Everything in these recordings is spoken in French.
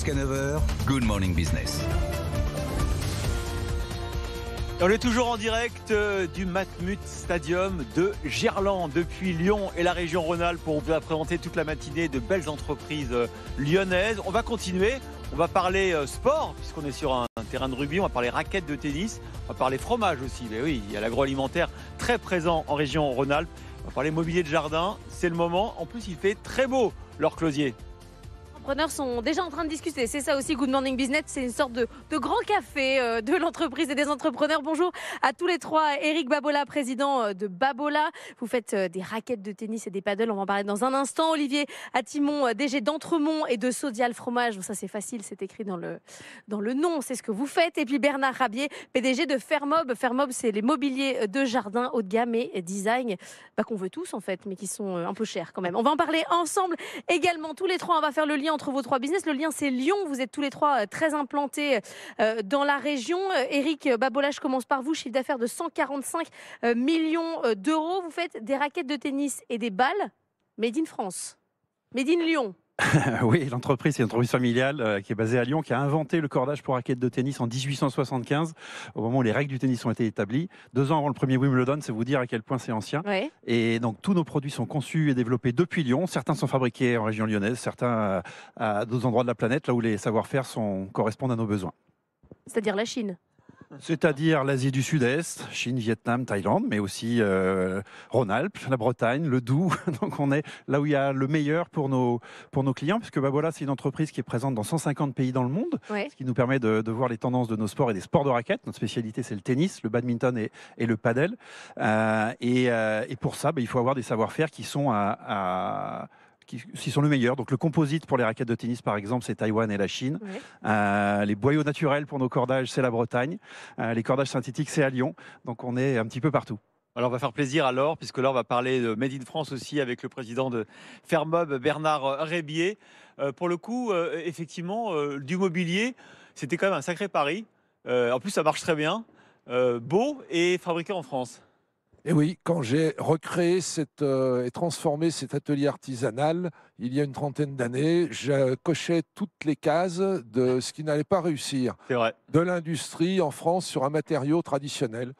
Jusqu'à 9 h, Good Morning Business. On est toujours en direct du Matmut Stadium de Gerland depuis Lyon et la région Rhône-Alpes pour vous présenter toute la matinée de belles entreprises lyonnaises. On va continuer, on va parler sport puisqu'on est sur un terrain de rugby, on va parler raquettes de tennis, on va parler fromage aussi. Mais oui, il y a l'agroalimentaire très présent en région Rhône-Alpes. On va parler mobilier de jardin, c'est le moment. En plus, il fait très beau, Laure Closier. Les entrepreneurs sont déjà en train de discuter. C'est ça aussi, Good Morning Business. C'est une sorte de grand café de l'entreprise et des entrepreneurs. Bonjour à tous les trois. Éric Babola, président de Babola. Vous faites des raquettes de tennis et des paddles. On va en parler dans un instant. Olivier Attimon, DG d'Entremont et de Sodial Fromage. Ça, c'est facile. C'est écrit dans le nom. C'est ce que vous faites. Et puis Bernard Rabier, PDG de Fermob. Fermob, c'est les mobiliers de jardin haut de gamme et design qu'on veut tous, en fait, mais qui sont un peu chers quand même. On va en parler ensemble également. Tous les trois, on va faire le lien entre vos trois business. Le lien, c'est Lyon. Vous êtes tous les trois très implantés dans la région. Éric Babola, je commence par vous. Chiffre d'affaires de 145 millions d'euros. Vous faites des raquettes de tennis et des balles made in France, made in Lyon. Oui, l'entreprise, c'est une entreprise familiale qui est basée à Lyon, qui a inventé le cordage pour raquettes de tennis en 1875, au moment où les règles du tennis ont été établies. 2 ans avant le premier Wimbledon, c'est vous dire à quel point c'est ancien. Ouais. Et donc, tous nos produits sont conçus et développés depuis Lyon. Certains sont fabriqués en région lyonnaise, certains à d'autres endroits de la planète, là où les savoir-faire correspondent à nos besoins. C'est-à-dire la Chine. C'est-à-dire l'Asie du Sud-Est, Chine, Vietnam, Thaïlande, mais aussi Rhône-Alpes, la Bretagne, le Doubs. Donc on est là où il y a le meilleur pour nos clients, puisque Babola, c'est une entreprise qui est présente dans 150 pays dans le monde, Ouais. ce qui nous permet de voir les tendances de nos sports et des sports de raquettes. Notre spécialité, c'est le tennis, le badminton et le paddle. Et pour ça, il faut avoir des savoir-faire qui sont qui sont le meilleur. Donc le composite pour les raquettes de tennis, par exemple, c'est Taïwan et la Chine. Ouais. Les boyaux naturels pour nos cordages, c'est la Bretagne. Les cordages synthétiques, c'est à Lyon. Donc on est un petit peu partout. Alors on va faire plaisir à Laure, puisque Laure va parler de Made in France aussi avec le président de Fermob, Bernard Rabier. Pour le coup, effectivement, du mobilier, c'était quand même un sacré pari. En plus, ça marche très bien. Beau et fabriqué en France. Et oui, quand j'ai recréé et transformé cet atelier artisanal, il y a une trentaine d'années, je cochais toutes les cases de ce qui n'allait pas réussir. C'est vrai. De l'industrie en France sur un matériau traditionnel.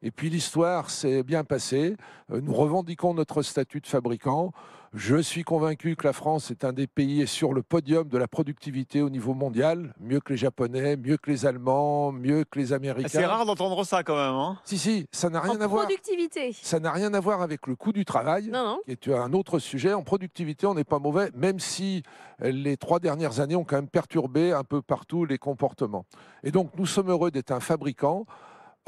Et puis l'histoire s'est bien passée. Nous revendiquons notre statut de fabricant. Je suis convaincu que la France est un des pays sur le podium de la productivité au niveau mondial, mieux que les Japonais, mieux que les Allemands, mieux que les Américains. C'est rare d'entendre ça quand même. Hein. Si, ça n'a rien à voir. Productivité. Ça n'a rien à voir avec le coût du travail, Non. qui est un autre sujet. En productivité, on n'est pas mauvais, même si les 3 dernières années ont quand même perturbé un peu partout les comportements. Et donc, nous sommes heureux d'être un fabricant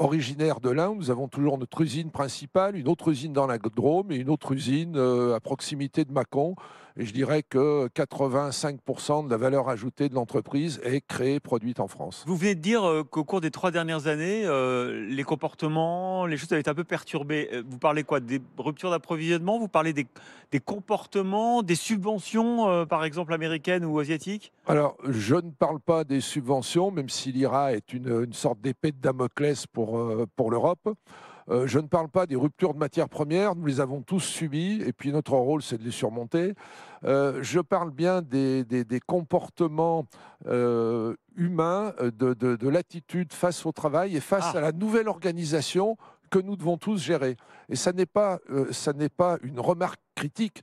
originaire de l'Ain. Nous avons toujours notre usine principale, une autre usine dans la Drôme et une autre usine à proximité de Mâcon. Et je dirais que 85% de la valeur ajoutée de l'entreprise est créée, produite en France. Vous venez de dire qu'au cours des 3 dernières années, les comportements, les choses avaient été un peu perturbées. Vous parlez quoi? Des ruptures d'approvisionnement? Vous parlez des comportements, des subventions, par exemple américaines ou asiatiques? Alors, je ne parle pas des subventions, même si l'IRA est une sorte d'épée de Damoclès pour l'Europe. Je ne parle pas des ruptures de matières premières, nous les avons tous subies, et puis notre rôle, c'est de les surmonter. Je parle bien des comportements humains, de l'attitude face au travail et face à la nouvelle organisation que nous devons tous gérer. Et ça n'est pas une remarque critique.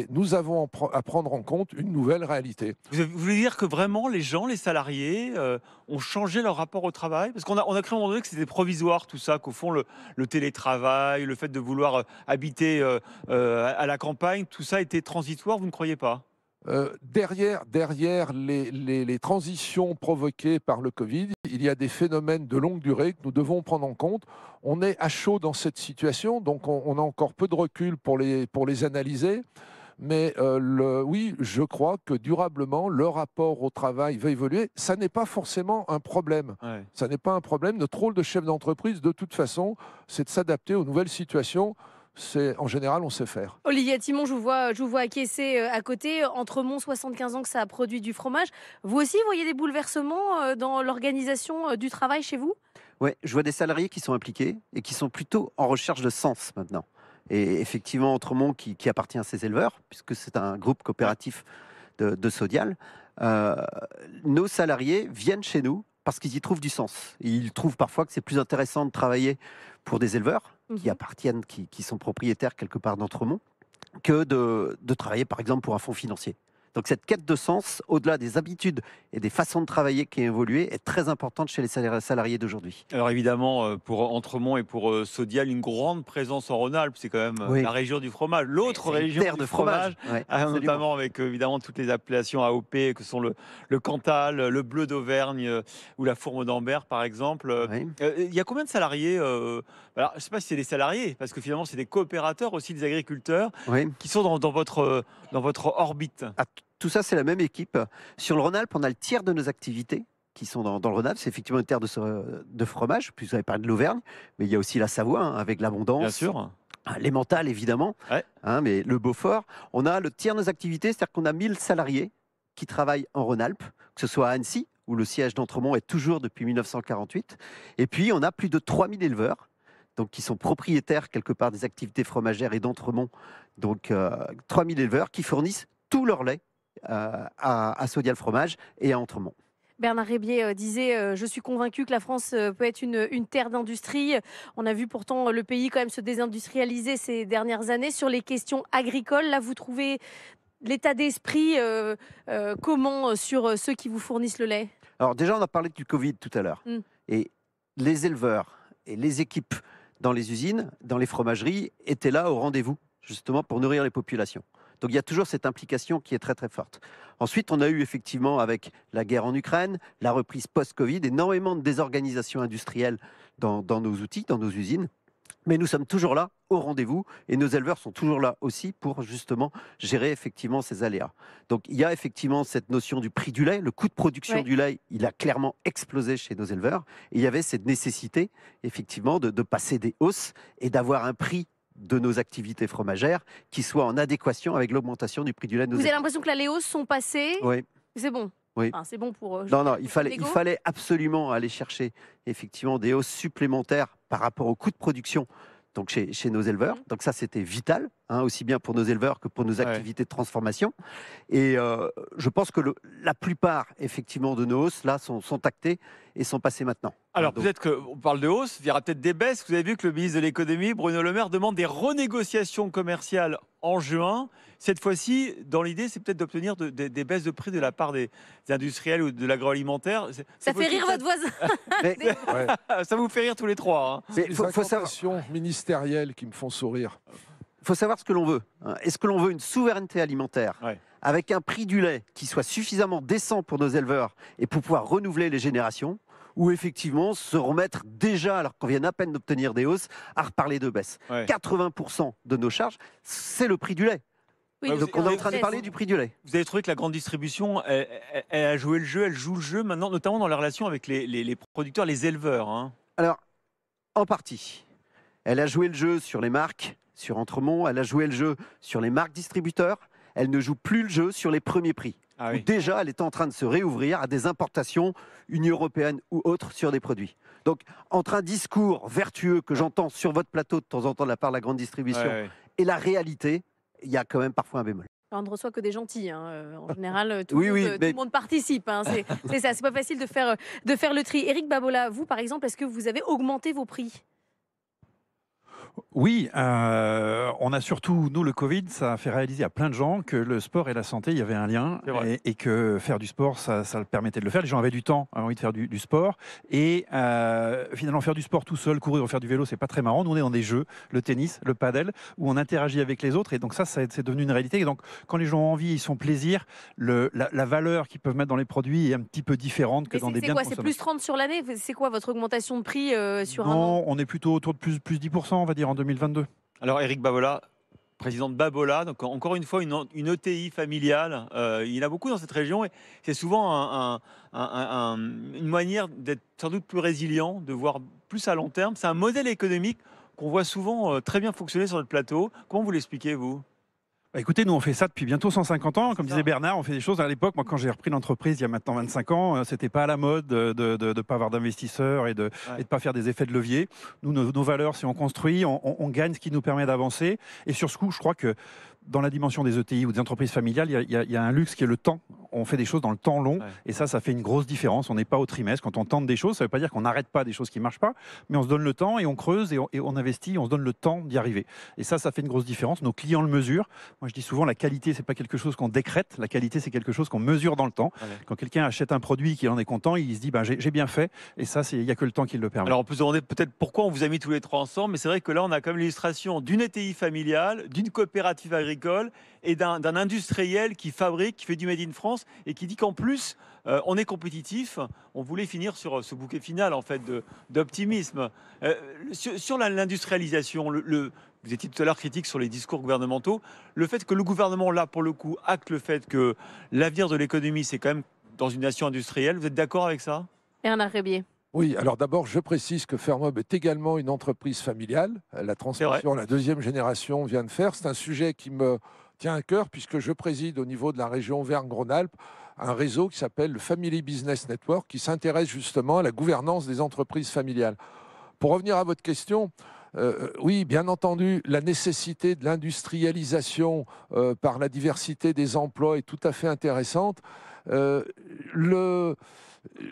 Nous avons à prendre en compte une nouvelle réalité. Vous voulez dire que vraiment les gens, les salariés, ont changé leur rapport au travail? Parce qu'on a cru à un moment donné que c'était provisoire tout ça, qu'au fond le télétravail, le fait de vouloir habiter à la campagne, tout ça était transitoire, vous ne croyez pas? Derrière les transitions provoquées par le Covid, il y a des phénomènes de longue durée que nous devons prendre en compte. On est à chaud dans cette situation, donc on a encore peu de recul pour les analyser. Mais oui, je crois que durablement, le rapport au travail va évoluer. Ça n'est pas forcément un problème. Ouais. Ça n'est pas un problème. Notre rôle de chef d'entreprise, de toute façon, c'est de s'adapter aux nouvelles situations. En général, on sait faire. Olivier Attimon, je vous vois acquiescer à côté. Entremont, 75 ans que ça a produit du fromage. Vous aussi, voyez des bouleversements dans l'organisation du travail chez vous? Oui, je vois des salariés qui sont impliqués et qui sont plutôt en recherche de sens maintenant. Et effectivement, Entremont, qui appartient à ces éleveurs, puisque c'est un groupe coopératif de Sodial, nos salariés viennent chez nous parce qu'ils y trouvent du sens. Et ils trouvent parfois que c'est plus intéressant de travailler pour des éleveurs qui appartiennent, qui sont propriétaires quelque part d'Entremont, que de travailler par exemple pour un fonds financier. Donc cette quête de sens, au-delà des habitudes et des façons de travailler qui ont évolué, est très importante chez les salariés d'aujourd'hui. Alors évidemment, pour Entremont et pour Sodial, une grande présence en Rhône-Alpes, c'est quand même la région du fromage. L'autre région terre du de fromage, Ouais, notamment avec évidemment toutes les appellations AOP que sont le Cantal, le Bleu d'Auvergne ou la Fourme d'Ambert par exemple. Il y a combien de salariés alors, je ne sais pas si c'est des salariés, parce que finalement c'est des coopérateurs aussi, des agriculteurs qui sont dans votre orbite. Tout ça, c'est la même équipe. Sur le Rhône-Alpes, on a le tiers de nos activités qui sont dans le Rhône-Alpes. C'est effectivement une terre de fromage. Puis vous avez parlé de l'Auvergne, mais il y a aussi la Savoie, avec l'Abondance. Bien sûr. L'Emmental, évidemment. Mais le Beaufort. On a le tiers de nos activités, c'est-à-dire qu'on a 1000 salariés qui travaillent en Rhône-Alpes, que ce soit à Annecy, où le siège d'Entremont est toujours depuis 1948. Et puis, on a plus de 3000 éleveurs, donc qui sont propriétaires quelque part des activités fromagères et d'Entremont. Donc, 3000 éleveurs qui fournissent tout leur lait à Sodial Fromage et à Entremont. Bernard Rébier disait je suis convaincu que la France peut être une terre d'industrie. On a vu pourtant le pays quand même se désindustrialiser ces dernières années. Sur les questions agricoles, là vous trouvez l'état d'esprit comment sur ceux qui vous fournissent le lait? Alors déjà on a parlé du Covid tout à l'heure. Et les éleveurs et les équipes dans les usines, dans les fromageries étaient là au rendez-vous justement pour nourrir les populations. Donc il y a toujours cette implication qui est très très forte. Ensuite, on a eu effectivement avec la guerre en Ukraine, la reprise post-Covid, énormément de désorganisation industrielle dans nos outils, dans nos usines. Mais nous sommes toujours là au rendez-vous et nos éleveurs sont toujours là aussi pour justement gérer effectivement ces aléas. Donc il y a effectivement cette notion du prix du lait, le coût de production du lait, il a clairement explosé chez nos éleveurs. Et il y avait cette nécessité effectivement de passer des hausses et d'avoir un prix de nos activités fromagères qui soient en adéquation avec l'augmentation du prix du lait de nos Vous avez éleveurs. l'impression que les hausses sont passées? Oui. C'est bon. Oui. Enfin, c'est bon pour. Non, il fallait absolument aller chercher effectivement des hausses supplémentaires par rapport au coût de production. Donc chez nos éleveurs. Donc ça, c'était vital, aussi bien pour nos éleveurs que pour nos activités de transformation. Et je pense que la plupart, effectivement, de nos hausses, là, sont actées et sont passées maintenant. Alors, peut-être qu'on parle de hausse, il y aura peut-être des baisses. Vous avez vu que le ministre de l'économie, Bruno Le Maire, demande des renégociations commerciales en juin. Cette fois-ci, dans l'idée, c'est peut-être d'obtenir des baisses de prix de la part des industriels ou de l'agroalimentaire. Ça fait rire votre voisin. Ça vous fait rire tous les trois. C'est les incantations ministérielles qui me font sourire. Il faut savoir ce que l'on veut. Est-ce que l'on veut une souveraineté alimentaire avec un prix du lait qui soit suffisamment décent pour nos éleveurs et pour pouvoir renouveler les générations, ou effectivement se remettre déjà, alors qu'on vient à peine d'obtenir des hausses, à reparler de baisse. 80% de nos charges, c'est le prix du lait. Donc on est en train de parler du prix du lait. Vous avez trouvé que la grande distribution, elle a joué le jeu, elle joue le jeu maintenant, notamment dans la relation avec les producteurs, les éleveurs. Alors, en partie. Elle a joué le jeu sur les marques, sur Entremont, elle a joué le jeu sur les marques distributeurs, elle ne joue plus le jeu sur les premiers prix. Déjà, elle est en train de se réouvrir à des importations, Union européenne ou autres, sur des produits. Donc, entre un discours vertueux que j'entends sur votre plateau de temps en temps de la part de la grande distribution et la réalité, il y a quand même parfois un bémol. On ne reçoit que des gentils. En général, tout le monde participe. C'est ça, c'est pas facile de faire le tri. Éric Babola, vous, par exemple, est-ce que vous avez augmenté vos prix ? Oui, on a surtout, nous, le Covid, ça a fait réaliser à plein de gens que le sport et la santé, il y avait un lien et que faire du sport, ça le permettait de le faire. Les gens avaient du temps, avaient envie de faire du sport. Et finalement, faire du sport tout seul, courir ou faire du vélo, c'est pas très marrant. Nous, on est dans des jeux, le tennis, le padel, où on interagit avec les autres. Et donc ça c'est devenu une réalité. Et donc, quand les gens ont envie, ils sont plaisir, la valeur qu'ils peuvent mettre dans les produits est un petit peu différente que dans des biens de consommation. C'est plus 30 sur l'année? C'est quoi votre augmentation de prix sur un an? Non, on est plutôt autour de plus 10%, on va dire, en 2022. Alors, Éric Babola, président de Babola, donc encore une fois, une ETI familiale. Il y en a beaucoup dans cette région et c'est souvent une manière d'être sans doute plus résilient, de voir plus à long terme. C'est un modèle économique qu'on voit souvent très bien fonctionner sur notre plateau. Comment vous l'expliquez, vous ? Écoutez, nous on fait ça depuis bientôt 150 ans. Comme disait Bernard, on fait des choses à l'époque. Moi, quand j'ai repris l'entreprise il y a maintenant 25 ans, c'était pas à la mode de ne pas avoir d'investisseurs et de pas faire des effets de levier. Nous, nos valeurs, c'est on construit, on gagne, ce qui nous permet d'avancer. Et sur ce coup, je crois que dans la dimension des ETI ou des entreprises familiales, il y a un luxe qui est le temps. on fait des choses dans le temps long. Et ça fait une grosse différence. On n'est pas au trimestre. Quand on tente des choses, ça ne veut pas dire qu'on n'arrête pas des choses qui ne marchent pas, mais on se donne le temps et on creuse et on investit, on se donne le temps d'y arriver. Et ça fait une grosse différence. Nos clients le mesurent. Moi, je dis souvent, la qualité, c'est pas quelque chose qu'on décrète. La qualité, c'est quelque chose qu'on mesure dans le temps. Quand quelqu'un achète un produit, qu'il en est content, il se dit, j'ai bien fait. Et ça, il n'y a que le temps qui le permet. Alors, on peut se demander peut-être pourquoi on vous a mis tous les trois ensemble, mais c'est vrai que là, on a comme l'illustration d'une ETI familiale, d'une coopérative agricole et d'un industriel qui fabrique, qui fait du Made in France et qui dit qu'en plus, on est compétitif. On voulait finir sur ce bouquet final en fait d'optimisme. Sur l'industrialisation, vous étiez tout à l'heure critique sur les discours gouvernementaux. Le fait que le gouvernement, là, pour le coup, acte le fait que l'avenir de l'économie, c'est quand même dans une nation industrielle. Vous êtes d'accord avec ça? Bernard Rébier. Oui, alors d'abord, je précise que Fermob est également une entreprise familiale. La transmission, la deuxième génération vient de faire. C'est un sujet qui me tient à cœur puisque je préside au niveau de la région Auvergne-Rhône-Alpes un réseau qui s'appelle le Family Business Network qui s'intéresse justement à la gouvernance des entreprises familiales. Pour revenir à votre question, oui, bien entendu, la nécessité de l'industrialisation par la diversité des emplois est tout à fait intéressante.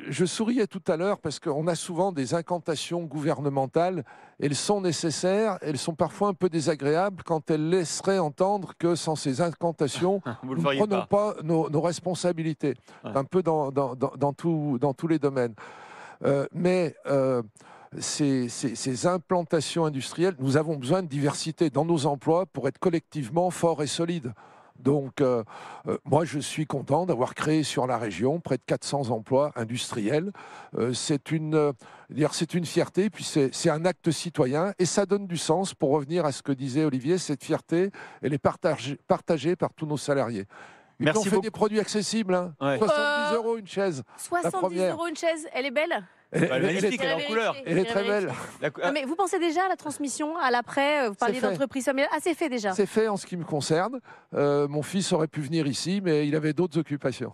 Je souriais tout à l'heure parce qu'on a souvent des incantations gouvernementales. Elles sont nécessaires, elles sont parfois un peu désagréables quand elles laisseraient entendre que sans ces incantations, nous ne prenons pas nos responsabilités. Un peu dans tous les domaines. Ces implantations industrielles, nous avons besoin de diversité dans nos emplois pour être collectivement forts et solides. Donc, moi, je suis content d'avoir créé sur la région près de 400 emplois industriels. C'est une fierté, puis c'est un acte citoyen et ça donne du sens. Pour revenir à ce que disait Olivier, cette fierté, elle est partagée par tous nos salariés. Ils ont fait des produits accessibles, hein. 70 € une chaise. 70 € une chaise, elle est belle. Elle est magnifique, elle est en couleur. Elle est très belle. Mais vous pensez déjà à la transmission, à l'après? Vous parliez d'entreprise familiale. Ah, c'est fait déjà. C'est fait en ce qui me concerne. Mon fils aurait pu venir ici, mais il avait d'autres occupations.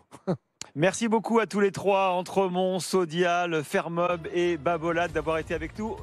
Merci beaucoup à tous les trois, Entremont, Sodial, Fermob et Babolat, d'avoir été avec nous.